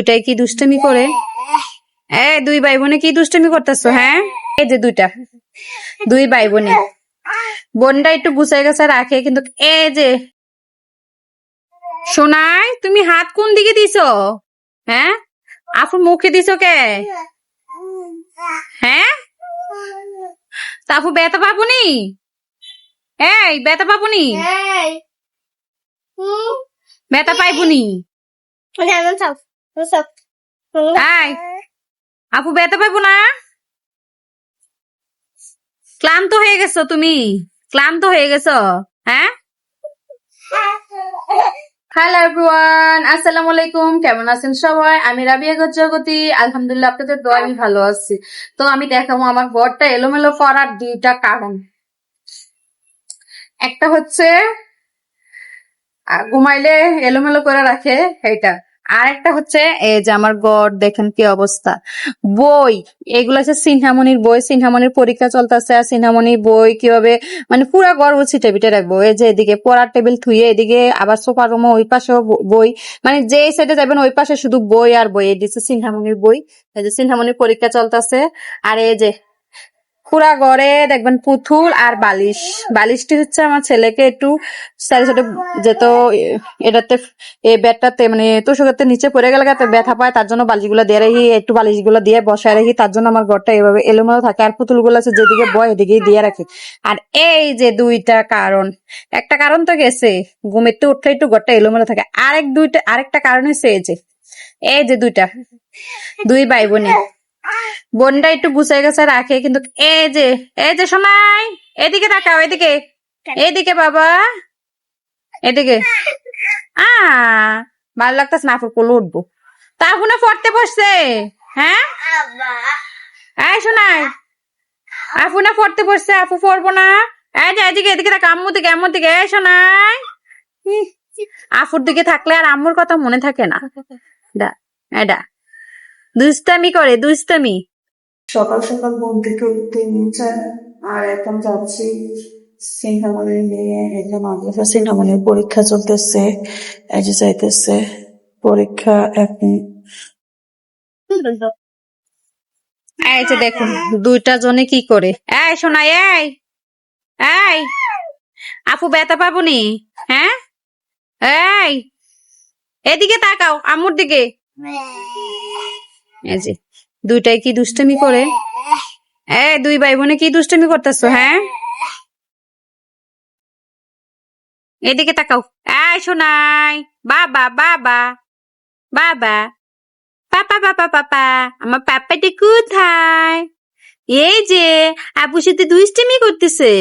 দুটাই কি দুষ্টামি করে? দুই ভাই বোনে কি দুষ্টামি করতেছো? হ্যাঁ, এই যে দুই ভাই বোনে, বোনটা একটু গুছাই গাছা রাখে, কিন্তু এই যে সোনাই, তুমি হাত কোন দিকে দিছো? হ্যাঁ, আপুর মুখে দিছো কে? হ্যাঁ, আপু ব্যথা পাবনি? ব্যথা পাবনি? ব্যথা পাইবনি? আপু ব্যথা পাইবো না? ক্লান্ত হয়ে গেছো তুমি? ক্লান্ত হয়ে গেছো? হ্যাঁ। হ্যালো এভরিওয়ান, আসসালামু আলাইকুম। কেমন আছেন সবাই? আমি রাবিয়া গজ্জাগতি। আলহামদুলিল্লাহ, আপনাদের দোয়া আমি ভালো আছি। তো আমি দেখাবো আমার ঘরটা এলোমেলো করার দুইটা কারণ। একটা হচ্ছে ঘুমাইলে এলোমেলো করে রাখে এটা, আর একটা হচ্ছে এই যে আমার ঘর দেখেন কি অবস্থা। বই, এগুলো হচ্ছে সিনহামনির বই, সিনহামনির পরীক্ষা চলতেছে, আর সিনহামনির বই কিভাবে মানে পুরা ঘর ছিটে পিটে রাখবো। এই যে এদিকে পড়ার টেবিল থুয়ে, এদিকে আবার সোফা রুমে ওই পাশেও বই, মানে যে সাইডে যাবেন ওই পাশে শুধু বই আর বই। এই দিচ্ছে সিনহামনির বই, এই যে সিনহামনির পরীক্ষা চলতেছে। আর এই যে পুরা ঘরে দেখবেন পুতুল আর বালিশ। বালিশটি হচ্ছে আমার ছেলেকে একটু সাইডে সাইডে যেত, এটাতে এই বেডটাতে মানে তোষকের নিচে পড়ে গেলে ব্যথা পায়, তার জন্য বালিশগুলো দিয়ে রাখি, একটু বালিশগুলো দিয়ে বসায় রাখি, তার জন্য আমার ঘরটা এভাবে এলোমেলো থাকে। আর পুতুলগুলো আছে যেদিকে বয় এদিকেই দিয়ে রাখি। আর এই যে দুইটা কারণ, একটা কারণ তো গেছে, ঘুমেতে উঠলে একটু ঘরটা এলোমেলো থাকে। আরেকটা কারণ হচ্ছে এই যে দুই ভাই বোনে, বোনটা একটু গুছাই গাছা রাখে, কিন্তু এই যে সময় এদিকে তাকাও, এদিকে বাবা, এদিকে। ভালো লাগতেছে না, আপুর কোলে উঠবো। তা আপু না পড়তে বসছে? হ্যাঁ, এই শোনাই, আপু না পড়তে বসছে, আপু পড়বো না? এই যে এদিকে তাকা, আম্মুর দিকে। এই শোনাই, আপুর দিকে থাকলে আর আম্মুর কথা মনে থাকে না। এটা দুষ্টামি করে, দুষ্টামি। সকাল সকাল ঘুম থেকে উঠতে নিচে, আর এখন যাচ্ছি সিনহামনির নিয়ে। এই যে মাদ্রাসা সিনহামনির পরীক্ষা চলতেছে, এই যে যাইতেছে পরীক্ষা এখন। এই যে দেখুন দুইটা জনে কি করে। এই শোনাই, এই আপু ব্যথা পাবনি? হ্যাঁ, এই এদিকে তাকাও, আম্মুর দিকে। এই যে দুইটাই কি দুষ্টামি করে? দুই ভাই বোনে কি দুষ্টামি করতেছো? হ্যাঁ, এদিকে তাকাও। এই শোনাই, বাবা বাবা বাবা, পাপা, আমার পাপাটি কোথায়? এই যে আপুর সাথে দুষ্টামি করতেছে।